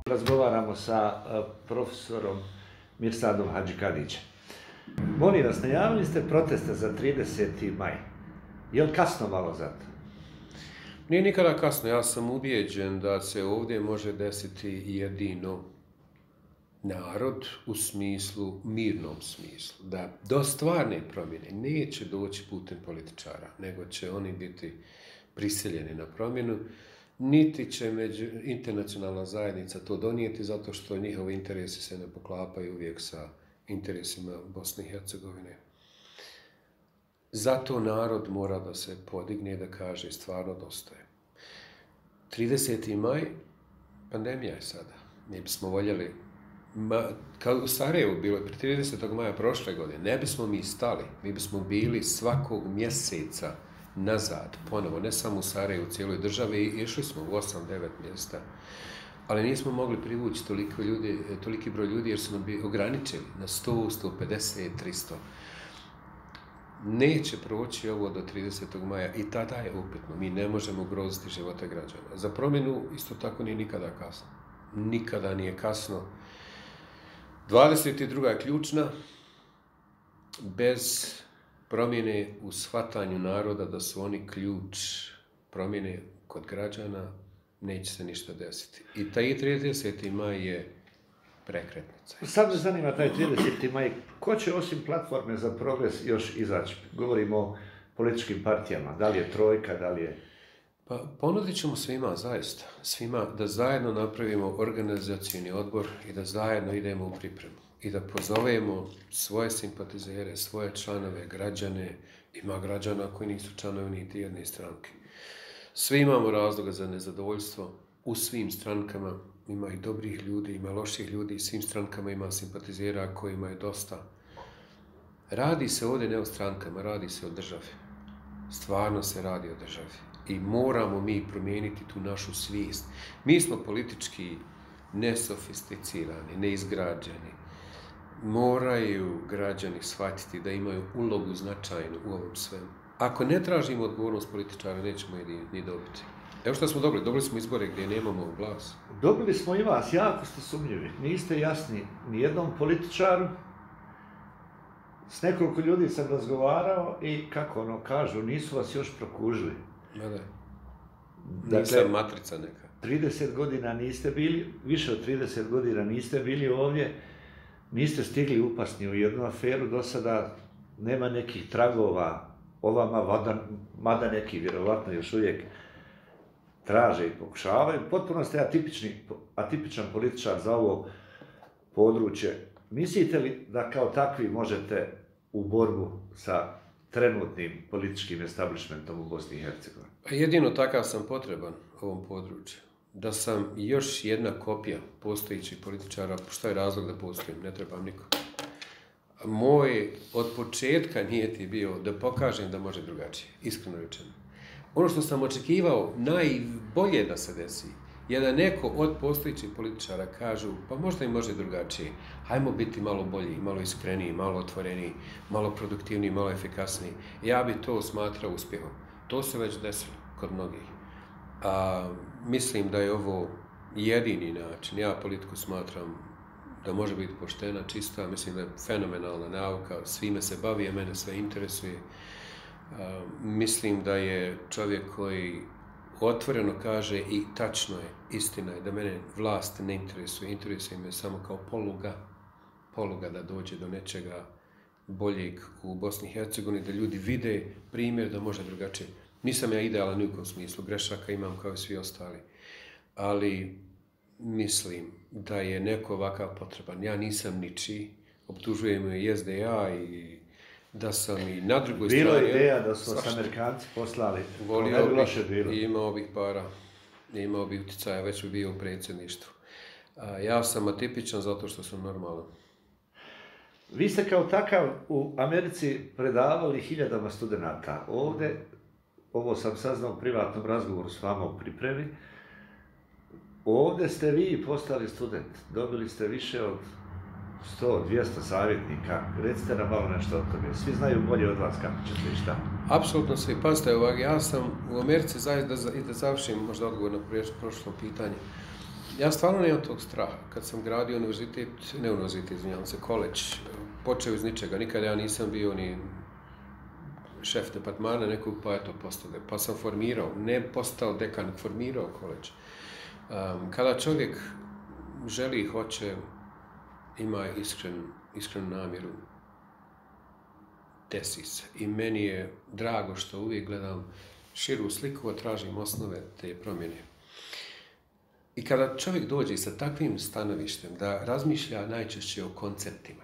Razgovaramo sa profesorom Mirsadom Hadžikadićem. Molim vas, najavili ste proteste za 30. maj. Je li kasno malo za to? Nije nikada kasno. Ja sam ubijeđen da se ovdje može desiti jedino narod u smislu, mirnom smislu. Da do stvarne promjene neće doći putem političara, nego će oni biti prisiljeni na promjenu. Niti će internacionalna zajednica to donijeti, zato što njihovi interesi se ne poklapaju uvijek sa interesima Bosne i Hercegovine. Zato narod mora da se podigne i da kaže stvarno dosta je. 30. maj, pandemija je sada. Mi bismo voljeli, kao u Sarajevu bilo je prije 30. maja prošle godine, ne bismo mi stali, mi bismo bili svakog mjeseca nazad, ponovo, ne samo u Sarajevu, u cijeloj državi, išli smo u 8-9 mjesta, ali nismo mogli privući toliki broj ljudi jer su nam bili ograničeni na 100, 150, 300. Neće proći ovo do 30. maja i tada je upitno. Mi ne možemo ugroziti živote građana. Za promjenu isto tako nije nikada kasno. Nikada nije kasno. 22. je ključna. Bez promjene u shvatanju naroda da su oni ključ promjene kod građana, neće se ništa desiti. I taj 30. maj je prekretnica. Sad me zanima taj 30. maj. Ko će osim Platforme za progres još izaći? Govorimo o političkim partijama. Da li je Trojka, da li je... Pa ponudit ćemo svima, zaista. Svima da zajedno napravimo organizacijni odbor i da zajedno idemo u pripremu. I da pozovemo svoje simpatizere, svoje članove, građane. Ima građana koji nisu članovi niti jedne stranke. Svi imamo razloga za nezadovoljstvo u svim strankama. Ima i dobrih ljudi, ima loših ljudi, i svim strankama ima simpatizera kojima je dosta. Radi se ovdje ne o strankama, radi se o državi. Stvarno se radi o državi. I moramo mi promijeniti tu našu svijest. Mi smo politički nesofisticirani, neizgrađeni. Moraju građani shvatiti da imaju ulogu značajnu u ovom svemu. Ako ne tražimo odgovornost političara, nećemo je ni dobiti. Evo što smo dobili. Dobili smo izbore gdje nemamo glas. Dobili smo i vas. Jako ste sumnjivi. Niste jasni ni jednom političaru. S nekoliko ljudi sam razgovarao i kako ono kažu, nisu vas još prokužili. Da. Nisam matrica neka. 30 godina niste bili, više od 30 godina niste bili ovdje. Niste stigli upasni u jednu aferu, do sada nema nekih tragova o vama, mada neki vjerovatno još uvijek traže i pokušavaju. Potpuno ste atipičan političar za ovo područje. Mislite li da kao takvi možete u borbu sa trenutnim političkim establishmentom u Bosni i Hercegovini? Jedino takav sam potreban ovom području. Da sam još jedna kopija postojićih političara, što je razlog da postojim, ne trebam niko. Moj od početka nije ti bio da pokažem da može drugačije, iskreno rečeno. Ono što sam očekivao najbolje da se desi je da neko od postojićih političara kažu pa možda i može drugačije. Hajmo biti malo bolji, malo iskreniji, malo otvoreniji, malo produktivniji, malo efikasniji. Ja bi to smatrao uspjehom. To se već desilo kod mnogih. Mislim da je ovo jedini način. Ja politiku smatram da može biti poštena, čista. Mislim da je fenomenalna nauka. Svime se bavi, a mene sve interesuje. Mislim da je čovjek koji otvoreno kaže i tačno je, istina je da mene vlast ne interesuje. Interesuje me samo kao poluga da dođe do nečega boljeg u Bosni i Hercegovini, da ljudi vide primjer da može drugačije. Nisam ja idealan u kom smislu, grešaka imam kao i svi ostali, ali mislim da je neko ovakav potreban. Ja nisam ničiji, optužujem i SDA i da sam i na drugoj strani... Bilo je ideja da su Amerikanci poslali, to ne bi loše bilo. Imao bih para, imao bih utjecaja, već bi bio u predsjedništvu. Ja sam atipičan zato što sam normalan. Vi ste kao takav u Americi predavali hiljadama studenata. Ovdje, ovo sam saznao u privatnom razgovoru s vama u pripremi, ovdje ste vi postali student. Dobili ste više od 100, 200 savjetnika. Recite nam malo nešto o tome. Svi znaju bolje od vas kako ćete i šta. Apsolutno svi. Pazite ovak, ja sam u Americi, da završim možda odgovor na prošlo pitanje. Ja stvarno nemam tog straha. Kad sam gradio univerzitet, izvinjavam se, koleđ, počeo iz ničega. Nikada ja nisam bio ni šef departmana nekog, pa eto, postao. Pa sam formirao, ne postao dekan, formirao koleđ. Kada čovjek želi i hoće, ima iskrenu namjeru, desi se. I meni je drago što uvijek gledam širu sliku, a tražim osnove te promjene. I kada čovjek dođe sa takvim stanovištem da razmišlja najčešće o konceptima,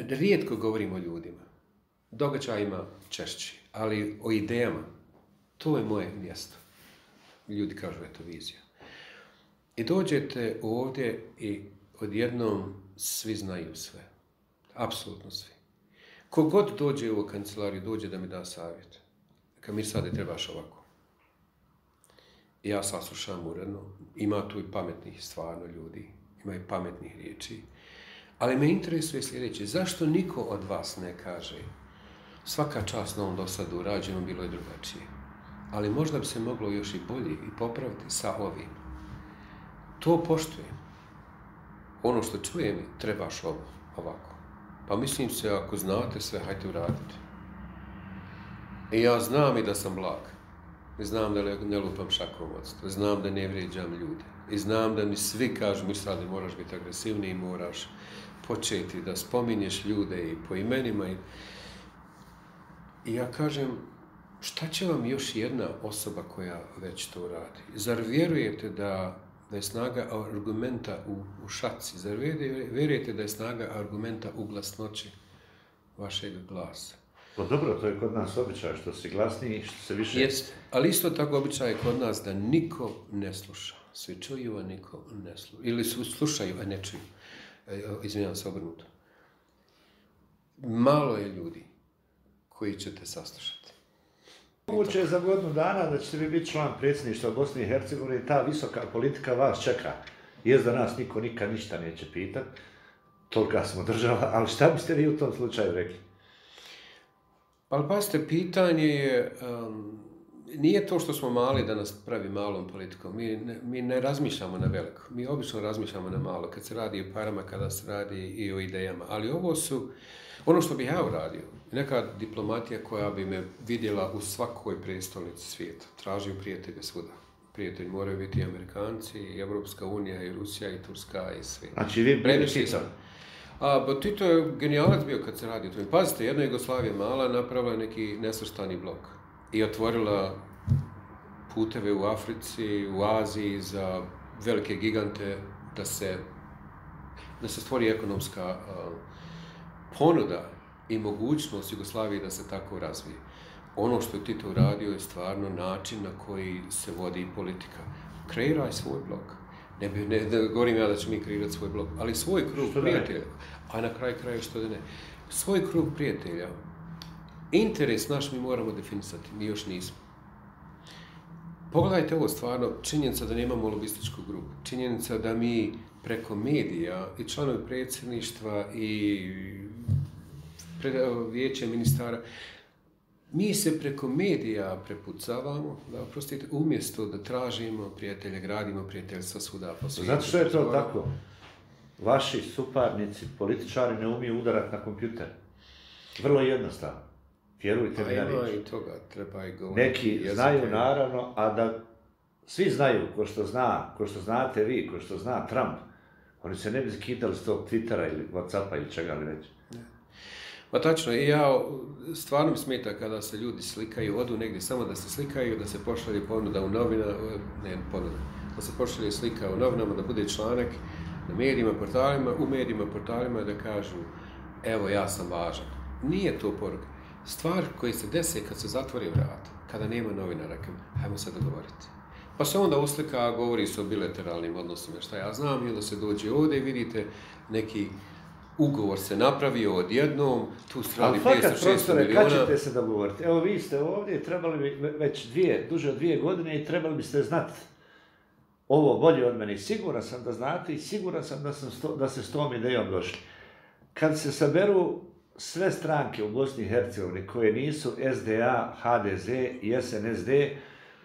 rijetko govorim o ljudima, događajima češće, ali o idejama, to je moje mjesto. Ljudi kažu, eto, vizija. I dođete ovdje i odjednom svi znaju sve. Apsolutno svi. Kogod dođe u kancelariju, dođe da mi da savjet. Kad mi sad trebaš ovako. I ja saslušam uredno. Ima tu i pametnih stvarno ljudi. Ima i pametnih riječi. Ali me interesuje sljedeće. Zašto niko od vas ne kaže svaka čast na ovom dosadu urađenom bilo je drugačije. Ali možda bi se moglo još i bolje i popraviti sa ovim. To poštujem. Ono što čujem, trebaš ovako. Pa mislim se, ako znate sve, hajte uraditi. I ja znam i da sam blag. I znam da ne lupam šakom od stola. Znam da ne vrijeđam ljude. I znam da mi svi kažu, mi sad moraš biti agresivniji, moraš početi da spominješ ljude i po imenima. I ja kažem, šta će vam još jedna osoba koja već to radi? Zar vjerujete da je snaga argumenta u šaci? Zar vjerujete da je snaga argumenta u glasnoći vašeg glasa? Pa dobro, to je kod nas običaj, što si glasniji, što se više... Jeste, ali isto tako običaj je kod nas da niko ne sluša. Svi čuju, a niko ne sluša. Ili slušaju, a ne čuju. Izvinjavam se, obrnuto. Malo je ljudi koji ćete saslušati. Moguće je za godinu dana da ćete vi biti član predsjedništva Bosne i Hercegovine i ta visoka politika vas čeka. Jest da nas niko nikad ništa neće pitati, tolika smo država, ali šta biste vi u tom slučaju rekli? Pa pazite, pitanje je, nije to što smo mali da nas pravi malom politikom. Mi ne razmišljamo na veliko. Mi obično razmišljamo na malo, kad se radi o parama, kada se radi i o idejama. Ali ovo su, ono što bih ja uradio, neka diplomatija koja bi me vidjela u svakoj prijestolnici svijeta. Tražim prijatelje svuda. Prijatelji moraju biti i Amerikanci, i Evropska unija, i Rusija, i Turska, i svi. Znači vi bili Tito? Tito je genijalac bio kad se radi o tome. Pazite, jedna Jugoslavija mala napravila neki nesvrstani blok i otvorila puteve u Africi, u Aziji za velike gigante da se stvori ekonomska ponuda i mogućnost Jugoslavije da se tako razvije. Ono što je Tito uradio je stvarno način na koji se vodi politika. Kreiraj svoj blok. Ne govorim ja da ću mi kreirati svoj blok, ali svoj krug prijatelja. A na kraju što da ne. Svoj krug prijatelja. Interes naš mi moramo definisati, mi još nismo. Pogledajte ovo stvarno, činjenica da nemamo lobističku grupu, činjenica da mi preko medija i članovi predsjedništva i vijeće ministara, mi se preko medija prepucavamo, umjesto da tražimo prijatelje, gradimo prijateljstva svuda po svijetu. Zato što je to tako? Vaši suparnici, političari ne umiju udarati na kompjuter. Vrlo jednostavno. Vjerujte mi na riječ. I toga, treba i govoriti. Neki znaju naravno, a da svi znaju, ko što znate vi, ko što zna Trump, oni se ne bi skidali s tog Twittera ili Whatsappa ili čega li već. Pa tačno, i ja stvarno mi smeta kada se ljudi slikaju, odu negdje samo da se slikaju, da se pošalje ponuda u novinama, da se pošalje slika u novinama, da bude članak na medijima, portalima, u medijima, portalima da kažu evo ja sam važan. Nije to poruka. Stvar koji se desi kad se zatvori vrat, kada nema novinara, hajmo se dogovoriti. Pa se onda uslika, govori se o bilateralnim odnosima, šta ja znam, i onda se dođe ovdje i vidite neki ugovor se napravio odjednom, tu se radi 500-600 miliona. Ali fakat, profesore, kad ćete se dogovoriti? Evo vi ste ovdje, trebali bi već duže od 2 godine i trebali biste znati ovo bolje od mene. I siguran sam da znate i siguran sam da se s tom idejom došli. Kad se saberu sve stranke u Bosni i Hercegovini koje nisu SDA, HDZ i SNSD,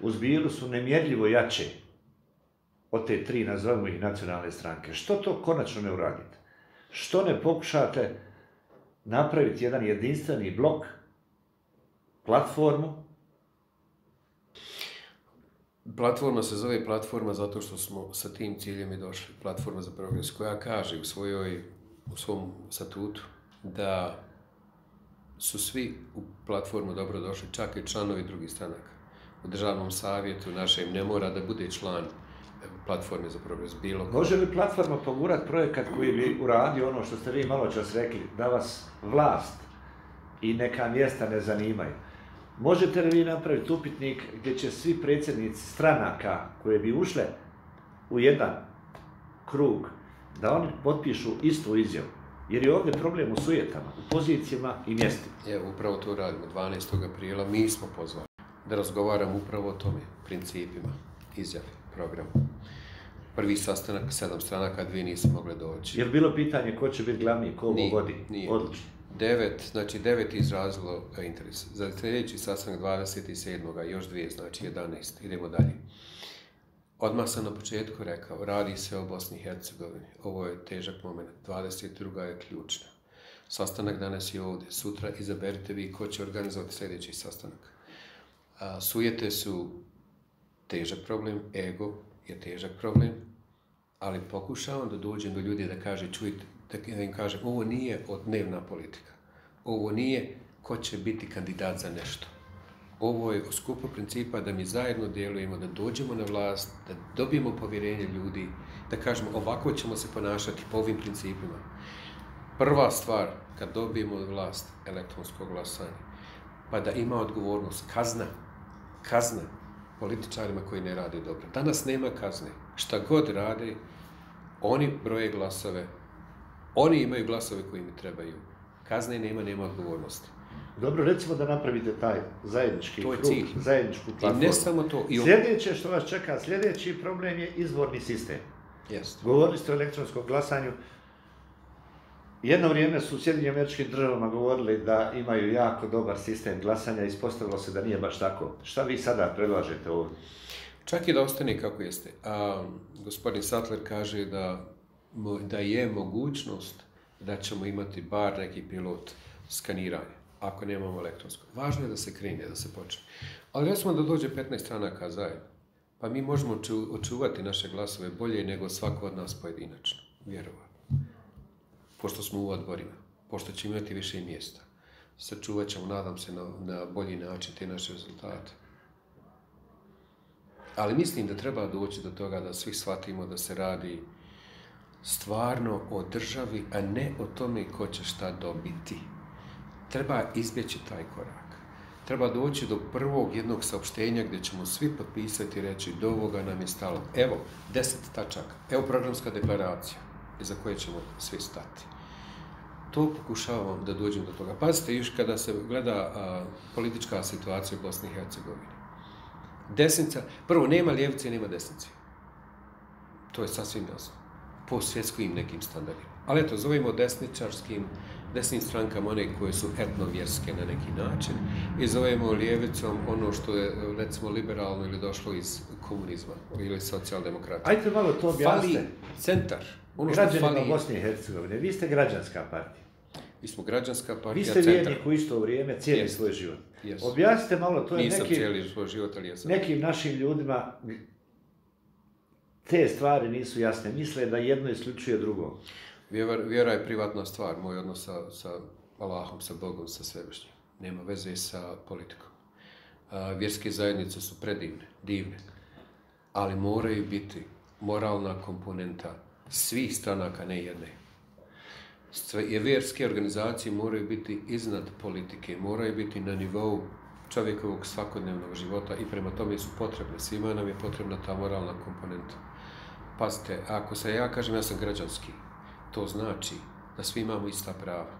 u zbiru su nemjerljivo jače od te tri, nazovimo ih, nacionalne stranke? Što to konačno ne uradite? Što ne pokušate napraviti jedan jedinstveni blok, platformu? Platforma se zove platforma zato što smo sa tim ciljem i došli. Platforma za progres, koja kaže u svom statutu da su svi u platformu dobro došli, čak i članovi drugih stranaka. U državnom savjetu našem ne mora da bude član platforme za progres bilo ko. Može li platforma pogurati projekat koji bi uradio ono što ste vi malo čas rekli, da vas vlast i neka mjesta ne zanimaju? Možete li vi napraviti upitnik gdje će svi predsjednici stranaka koje bi ušle u jedan krug, da oni potpišu istu izjavu? Jer je ovdje problem u sujetama, u pozicijama i mjestima. Evo, upravo to radimo. 12. aprila mi smo pozvali da razgovaramo upravo o tome, principima, izjave, programu. Prvi sastanak, 7 stranaka, 2 nisu mogle doći. Je li bilo pitanje ko će biti glavni, ko ovo vodi? Nije. Odlično. 9 izrazilo interes. Za sljedeći sastanak 27. još 2, znači 11. Idemo dalje. Odmah sam na početku rekao, radi se o Bosni i Hercegovini. Ovo je težak moment. 22. je ključna. Sastanak danas je ovdje. Sutra izaberite vi ko će organizovati sljedeći sastanak. Sujete su težak problem, ego je težak problem, ali pokušavam da dođem do ljudi da kaže, čujte, da im kažem, ovo nije dnevna politika. Ovo nije ko će biti kandidat za nešto. Ovo je skupo principa da mi zajedno djelujemo, da dođemo na vlast, da dobijemo povjerenje ljudi, da kažemo ovako ćemo se ponašati po ovim principima. Prva stvar, kad dobijemo vlast, elektronsko glasanje, pa da ima odgovornost, kazna političarima koji ne rade dobro. Danas nema kazne. Šta god rade, oni broje glasove, oni imaju glasove koji mi trebaju. Kazne nema odgovornosti. Dobro, recimo da napravite taj zajednički krug, zajedničku platformu. I ne samo to. Sljedeće što vas čeka, sljedeći problem je izborni sistem. Jest. Govorili ste o elektronskom glasanju. Jedno vrijeme su u Sjedinjenim Američkim Državama govorili da imaju jako dobar sistem glasanja, ispostavilo se da nije baš tako. Šta vi sada predlažete ovdje? Čak i da ostane kako jeste. Gospodin Sattler kaže da je mogućnost da ćemo imati bar neki pilot skaniranja, ako nemamo elektronsko. Važno je da se krene, da se počne. Ali recimo da dođe 15 stranaka zajedno, pa mi možemo očuvati naše glasove bolje nego svako od nas pojedinačno, vjerovatno. Pošto smo u odborima, pošto ćemo imati više mjesta, sačuvat ćemo, nadam se, na bolji način te naše rezultate. Ali mislim da treba doći do toga da svi shvatimo da se radi stvarno o državi, a ne o tome ko će šta dobiti. Treba izbjeći taj korak. Treba doći do prvog jednog saopštenja gdje ćemo svi potpisati i reći do ovoga nam je stalo. Evo, 10 tačaka. Evo programska deklaracija iza koje ćemo svi stati. To pokušavam da dođem do toga. Pazite, još kada se gleda politička situacija u Bosni i Hercegovini. Desnica, prvo, nema ljevice, nema desnice. To je sasvim jasno. Po svjetskim nekim standardima. Ali eto, zovemo desnim strankama one koje su etnovjerske na neki način i zovemo ljevicom ono što je, recimo, liberalno ili došlo iz komunizma ili socijaldemokratije. Ajde malo to objasnite. Fali centar. Građanima Bosne i Hercegovine, vi ste građanska partija. Mi smo građanska partija, vi ste vjernik u isto vrijeme, cijeli svoj život. Objasnite malo, to je nisam cijeli svoj život, ali jesam. Nekim našim ljudima te stvari nisu jasne. Misle da jedno isključuje drugo. Vjera je privatna stvar, moj odnos sa Allahom, sa Bogom, sa Svevišnjim. Nema veze sa politikom. Vjerske zajednice su predivne, divne, ali moraju biti moralna komponenta svih stranaka, ne jedne. Vjerske organizacije moraju biti iznad politike, moraju biti na nivou čovjekovog svakodnevnog života i prema tome su potrebne. Svima nam je potrebna ta moralna komponenta. Pazite, ako se ja kažem ja sam građanski, to znači da svi imamo ista prava.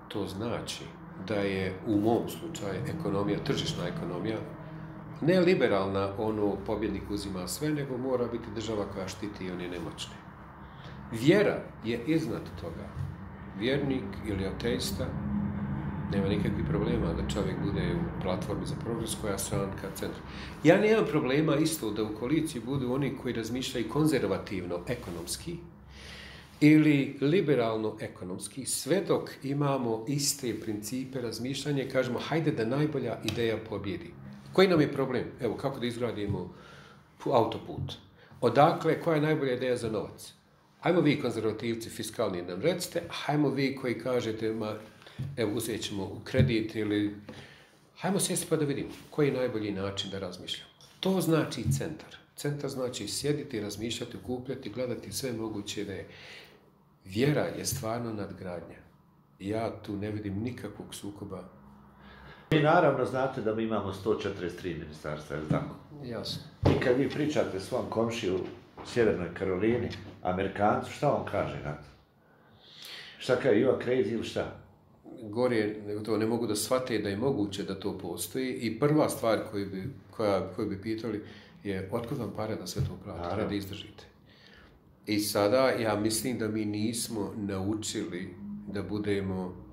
To znači da je u mom slučaju ekonomija, tržišna ekonomija, ne liberalna, ono pobjednik uzima sve, nego mora biti država koja štiti i one nemoćne. Vjera je iznad toga. Vjernik ili ateista Nema nikakvih problema da čovjek bude u platformi za progres koja stranka centra. Ja nemam problema isto da u koaliciji budu oni koji razmišljaju konzervativno ekonomski ili liberalno ekonomski, sve dok imamo iste principe razmišljanja i kažemo hajde da najbolja ideja pobjedi. Koji nam je problem? Evo, kako da izgradimo autoput? Odakle, koja je najbolja ideja za novac? Hajmo vi konzervativci fiskalni nam recite, hajmo vi koji kažete evo, uzet ćemo kredit ili... Hajmo sjesti pa da vidimo koji je najbolji način da razmišljamo. To znači centar. Centar znači sjediti, razmišljati, okupljati, gledati sve moguće ideje. Vjera je stvarno nadgradnja. Ja tu ne vidim nikakvog sukoba. Vi naravno znate da mi imamo 143 ministarstva, je li tako? Jasno. I kad vi pričate svom komšiju u Sjevernoj Karolini, Amerikancu, šta on kaže na to? Šta kaže, you are crazy ili šta? Gore to ne mogu da shvate da je moguće da to postoji i prva stvar koju bi pitali je otkud vam pare da sve to platite, da izdržite. I sada ja mislim da mi nismo naučili da budemo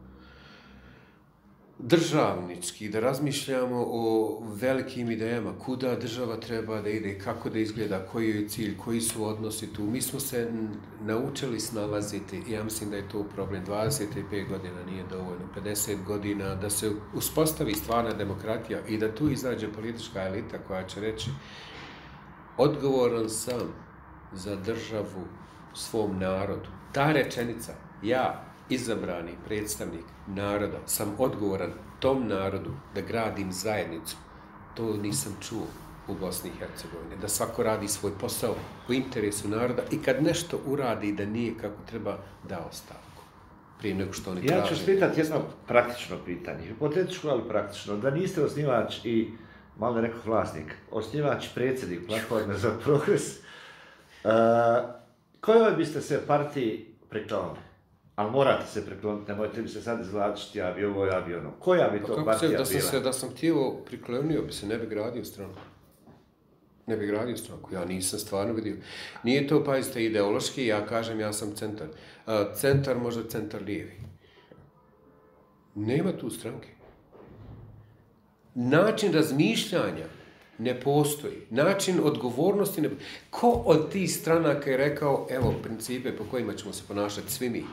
državnički, da razmišljamo o velikim idejama, kuda država treba da ide, kako da izgleda, koji je cilj, koji su odnosi tu. Mi smo se naučili snalaziti i ja mislim da je to problem. 25 godina nije dovoljno, 50 godina, da se uspostavi stvarna demokratija i da tu izađe politička elita koja će reći odgovoran sam za državu svom narodu. Ta rečenica, ja, izabrani predstavnik naroda, sam odgovoran tom narodu da gradim zajednicu. To nisam čuo u Bosni i Hercegovini. Da svako radi svoj posao u interesu naroda i kad nešto uradi da nije kako treba, da ostavku. Prije nego što oni traže. Ja ću pitati jedno praktično pitanje. Hipotetičko, ali praktično. Da niste osnivač i, malo ne rekao vlasnik, osnivač predsjednik platforme za progres, kojoj biste se partiji priklonili? Ali morate se prikloniti, nemojte mi se sad izvlačiti, ja bi ovo, ja bi ono. Koja bi to partija bila? Da sam htio priklonio bi se, ne bi gradio stranku. Ne bi gradio stranku, ja nisam stvarno vidio. Nije to, pazite, ideološki, ja kažem ja sam centar. Centar, možda centar lijevi. Nema tu stranke. Način razmišljanja ne postoji. Način odgovornosti ne postoji. Ko od tih stranaka je rekao, evo, principe po kojima ćemo se ponašati svi mi?